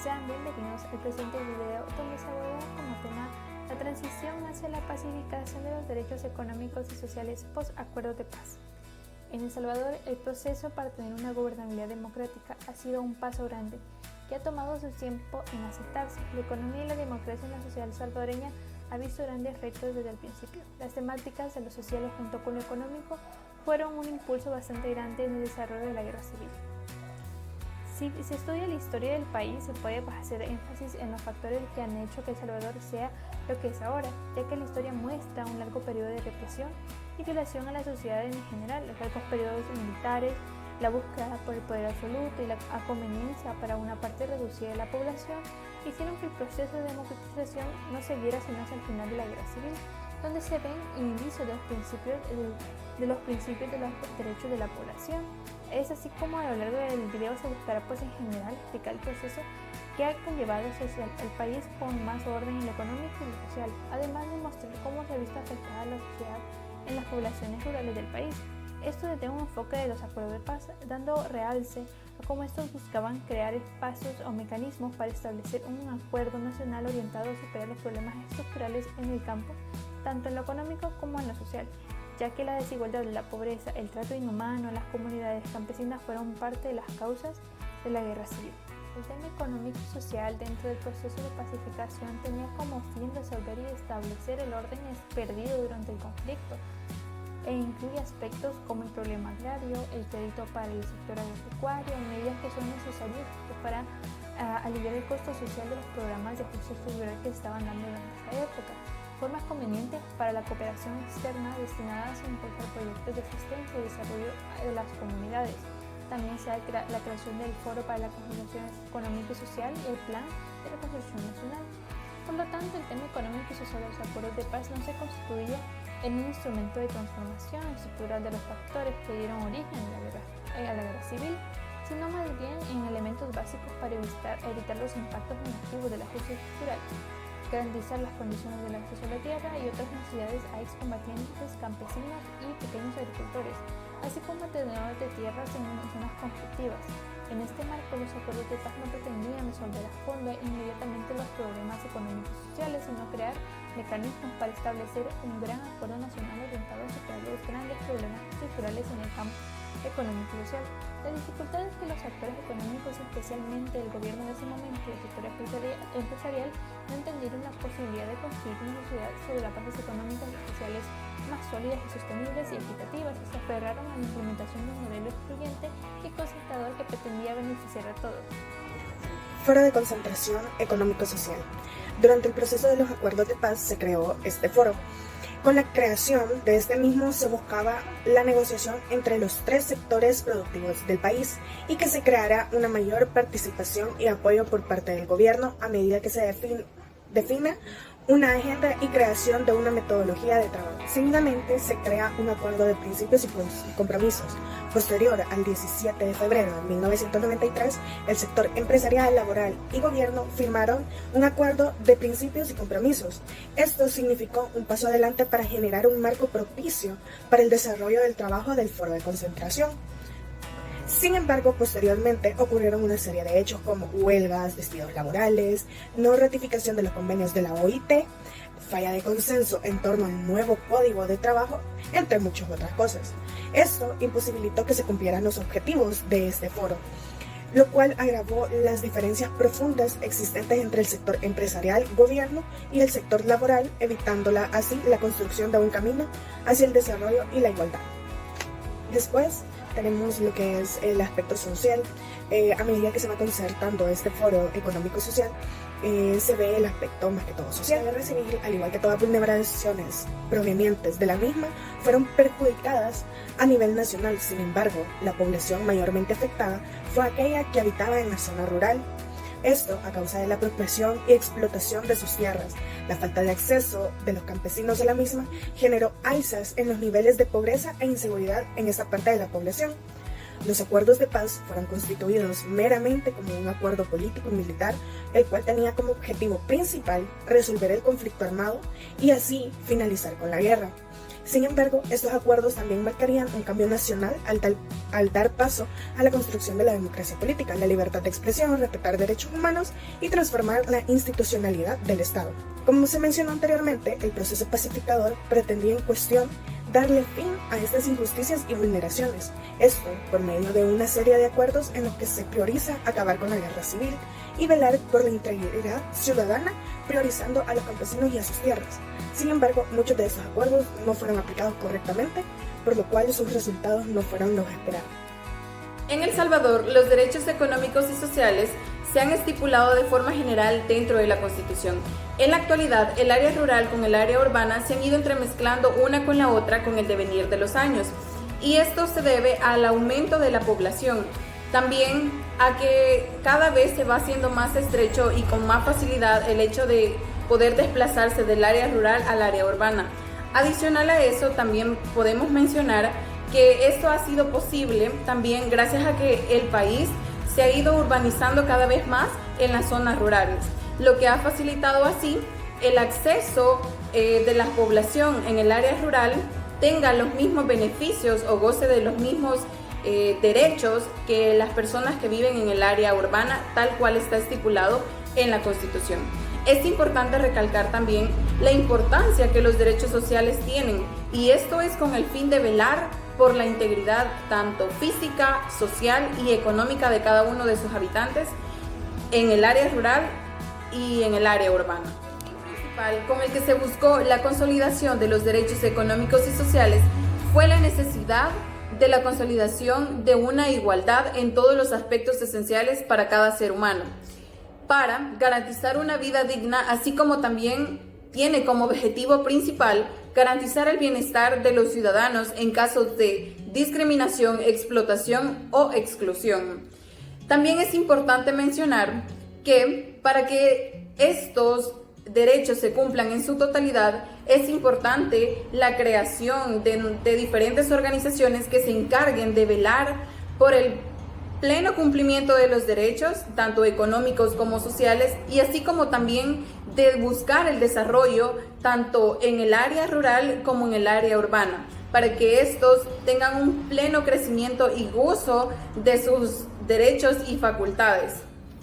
Sean bienvenidos al presente video donde se aborda como tema la transición hacia la pacificación de los derechos económicos y sociales post-acuerdo de paz. En El Salvador, el proceso para tener una gobernabilidad democrática ha sido un paso grande que ha tomado su tiempo en aceptarse. La economía y la democracia en la sociedad salvadoreña ha visto grandes retos desde el principio. Las temáticas de lo social junto con lo económico fueron un impulso bastante grande en el desarrollo de la guerra civil. Si se estudia la historia del país, se puede hacer énfasis en los factores que han hecho que El Salvador sea lo que es ahora, ya que la historia muestra un largo periodo de represión y violación a la sociedad en general, los largos periodos militares, la búsqueda por el poder absoluto y la conveniencia para una parte reducida de la población hicieron que el proceso de democratización no se viera sino hasta el final de la guerra civil, donde se ven indicios de los principios de los derechos de la población. Es así como a lo largo del video se buscará en general explicar el proceso que ha conllevado el país con más orden en lo económico y lo social, además de mostrar cómo se ha visto afectada la sociedad en las poblaciones rurales del país. Esto desde un enfoque de los acuerdos de paz, dando realce a cómo estos buscaban crear espacios o mecanismos para establecer un acuerdo nacional orientado a superar los problemas estructurales en el campo, tanto en lo económico como en lo social, ya que la desigualdad, la pobreza, el trato inhumano a las comunidades campesinas fueron parte de las causas de la guerra civil. El tema económico y social dentro del proceso de pacificación tenía como fin resolver y establecer el orden perdido durante el conflicto, e incluye aspectos como el problema agrario, el crédito para el sector agropecuario, medidas que son necesarias para aliviar el costo social de los programas de ajuste estructural que se estaban dando durante esa época, formas convenientes para la cooperación externa destinadas a impulsar proyectos de asistencia y desarrollo de las comunidades. También se da la creación del Foro para la Consolidación Económica y Social y el Plan de Reconstrucción Nacional. Por lo tanto, el tema económico y social de los acuerdos de paz no se constituye en un instrumento de transformación estructural de los factores que dieron origen a la guerra civil, sino más bien en elementos básicos para evitar los impactos negativos del ajuste estructural, garantizar las condiciones del acceso a la tierra y otras necesidades a excombatientes, campesinos y pequeños agricultores, así como tenedores de tierras en zonas conflictivas. En este marco, los acuerdos de paz no pretendían resolver a fondo e inmediatamente los problemas económicos y sociales, sino crear mecanismos para establecer un gran acuerdo nacional orientado a superar los grandes problemas estructurales en el campo económico y social. La dificultad es que los actores económicos, especialmente el gobierno de ese momento y el sector empresarial, no entendieron la posibilidad de construir una sociedad sobre las bases económicas y sociales más sólidas y sostenibles y equitativas, y se aferraron a la implementación de un modelo excluyente y concentrador que pretendía beneficiar a todos. Foro de Concentración Económico-Social. Durante el proceso de los acuerdos de paz se creó este foro. Con la creación de este mismo se buscaba la negociación entre los tres sectores productivos del país y que se creara una mayor participación y apoyo por parte del gobierno a medida que se defina una agenda y creación de una metodología de trabajo. Seguidamente se crea un acuerdo de principios y compromisos. Posterior al 17 de febrero de 1993, el sector empresarial, laboral y gobierno firmaron un acuerdo de principios y compromisos. Esto significó un paso adelante para generar un marco propicio para el desarrollo del trabajo del Foro de Concentración. Sin embargo, posteriormente ocurrieron una serie de hechos como huelgas, despidos laborales, no ratificación de los convenios de la OIT, falla de consenso en torno al nuevo Código de Trabajo, entre muchas otras cosas. Esto imposibilitó que se cumplieran los objetivos de este foro, lo cual agravó las diferencias profundas existentes entre el sector empresarial, gobierno y el sector laboral, evitando así la construcción de un camino hacia el desarrollo y la igualdad. Después tenemos lo que es el aspecto social. A medida que se va concertando este foro económico-social, se ve el aspecto más que todo social. La guerra civil, al igual que todas las vulneraciones provenientes de la misma, fueron perjudicadas a nivel nacional. Sin embargo, la población mayormente afectada fue aquella que habitaba en la zona rural. Esto a causa de la apropiación y explotación de sus tierras. La falta de acceso de los campesinos a la misma generó alzas en los niveles de pobreza e inseguridad en esta parte de la población. Los acuerdos de paz fueron constituidos meramente como un acuerdo político y militar, el cual tenía como objetivo principal resolver el conflicto armado y así finalizar con la guerra. Sin embargo, estos acuerdos también marcarían un cambio nacional al dar paso a la construcción de la democracia política, la libertad de expresión, respetar derechos humanos y transformar la institucionalidad del Estado. Como se mencionó anteriormente, el proceso pacificador pretendía en cuestión darle fin a estas injusticias y vulneraciones. Esto por medio de una serie de acuerdos en los que se prioriza acabar con la guerra civil y velar por la integridad ciudadana, priorizando a los campesinos y a sus tierras. Sin embargo, muchos de estos acuerdos no fueron aplicados correctamente, por lo cual sus resultados no fueron los esperados. En El Salvador, los derechos económicos y sociales se han estipulado de forma general dentro de la Constitución. En la actualidad, el área rural con el área urbana se han ido entremezclando una con la otra con el devenir de los años, y esto se debe al aumento de la población, también a que cada vez se va haciendo más estrecho y con más facilidad el hecho de poder desplazarse del área rural al área urbana. Adicional a eso, también podemos mencionar que esto ha sido posible también gracias a que el país se ha ido urbanizando cada vez más en las zonas rurales, lo que ha facilitado así el acceso de la población en el área rural tenga los mismos beneficios o goce de los mismos derechos que las personas que viven en el área urbana, tal cual está estipulado en la Constitución. Es importante recalcar también la importancia que los derechos sociales tienen, y esto es con el fin de velar por la integridad tanto física, social y económica de cada uno de sus habitantes en el área rural y en el área urbana. El principal con el que se buscó la consolidación de los derechos económicos y sociales fue la necesidad de la consolidación de una igualdad en todos los aspectos esenciales para cada ser humano, para garantizar una vida digna, así como también tiene como objetivo principal garantizar el bienestar de los ciudadanos en casos de discriminación, explotación o exclusión. También es importante mencionar que para que estos derechos se cumplan en su totalidad, es importante la creación de diferentes organizaciones que se encarguen de velar por el pleno cumplimiento de los derechos, tanto económicos como sociales, y así como también de buscar el desarrollo tanto en el área rural como en el área urbana, para que estos tengan un pleno crecimiento y gozo de sus derechos y facultades.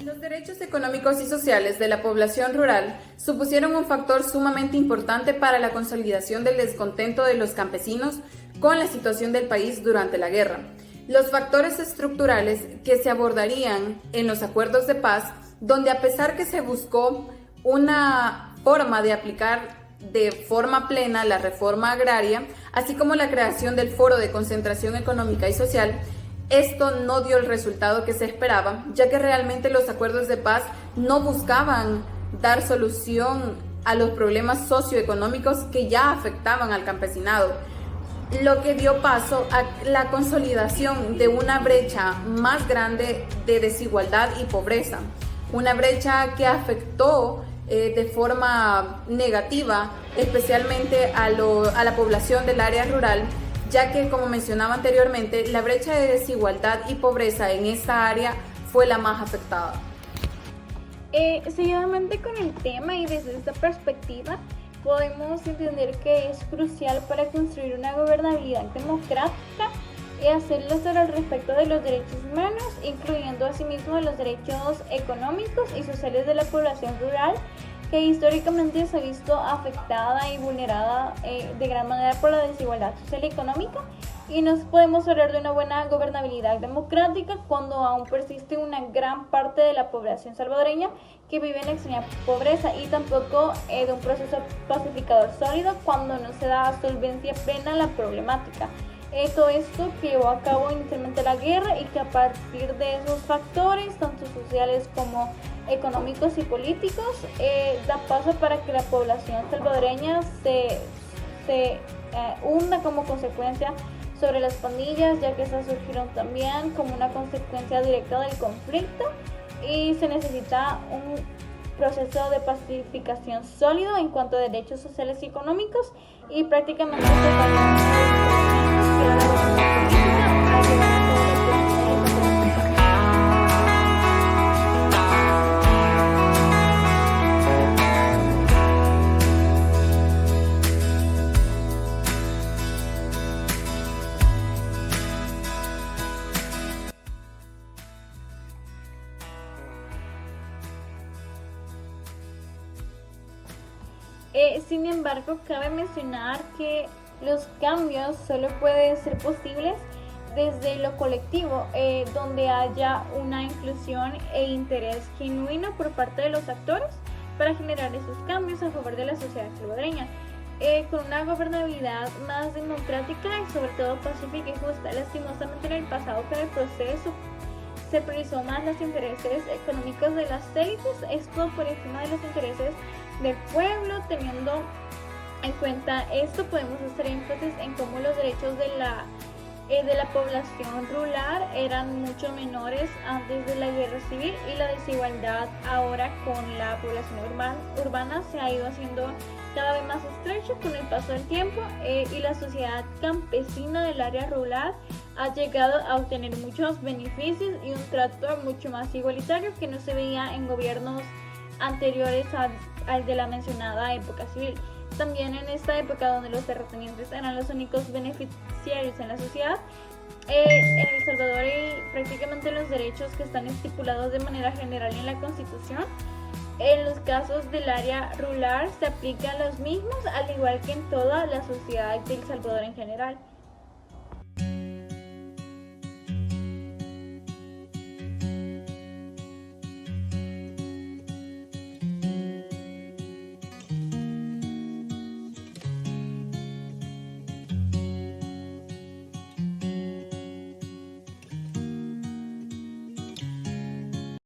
Los derechos económicos y sociales de la población rural supusieron un factor sumamente importante para la consolidación del descontento de los campesinos con la situación del país durante la guerra. Los factores estructurales que se abordarían en los acuerdos de paz, donde a pesar que se buscó una forma de aplicar de forma plena la reforma agraria, así como la creación del Foro de Concentración Económica y Social, esto no dio el resultado que se esperaba, ya que realmente los acuerdos de paz no buscaban dar solución a los problemas socioeconómicos que ya afectaban al campesinado, lo que dio paso a la consolidación de una brecha más grande de desigualdad y pobreza, una brecha que afectó de forma negativa especialmente a la población del área rural, ya que, como mencionaba anteriormente, la brecha de desigualdad y pobreza en esta área fue la más afectada. Seguidamente con el tema y desde esta perspectiva podemos entender que es crucial para construir una gobernabilidad democrática y hacerlo sobre el respecto de los derechos humanos, incluyendo asimismo los derechos económicos y sociales de la población rural, que históricamente se ha visto afectada y vulnerada de gran manera por la desigualdad social y económica, y no podemos hablar de una buena gobernabilidad democrática cuando aún persiste una gran parte de la población salvadoreña que vive en extrema pobreza, y tampoco de un proceso pacificador sólido cuando no se da solvencia plena a la problemática. Todo esto que llevó a cabo inicialmente la guerra, y que a partir de esos factores, tanto sociales como económicos y políticos, da paso para que la población salvadoreña se hunda como consecuencia sobre las pandillas, ya que estas surgieron también como una consecuencia directa del conflicto, y se necesita un proceso de pacificación sólido en cuanto a derechos sociales y económicos, y prácticamente Sin embargo, cabe mencionar que los cambios solo pueden ser posibles desde lo colectivo, donde haya una inclusión e interés genuino por parte de los actores para generar esos cambios a favor de la sociedad salvadoreña, con una gobernabilidad más democrática y sobre todo pacífica y justa. Lastimosamente en el pasado con el proceso se priorizó más los intereses económicos de las élites, esto por encima de los intereses del pueblo. Teniendo en cuenta esto, podemos hacer énfasis en cómo los derechos de la población rural eran mucho menores antes de la guerra civil, y la desigualdad ahora con la población urbana se ha ido haciendo cada vez más estrecha con el paso del tiempo, y la sociedad campesina del área rural ha llegado a obtener muchos beneficios y un trato mucho más igualitario que no se veía en gobiernos anteriores al de la mencionada época civil. También en esta época donde los terratenientes eran los únicos beneficiarios en la sociedad, en El Salvador hay prácticamente los derechos que están estipulados de manera general en la Constitución. En los casos del área rural se aplican los mismos, al igual que en toda la sociedad de El Salvador en general.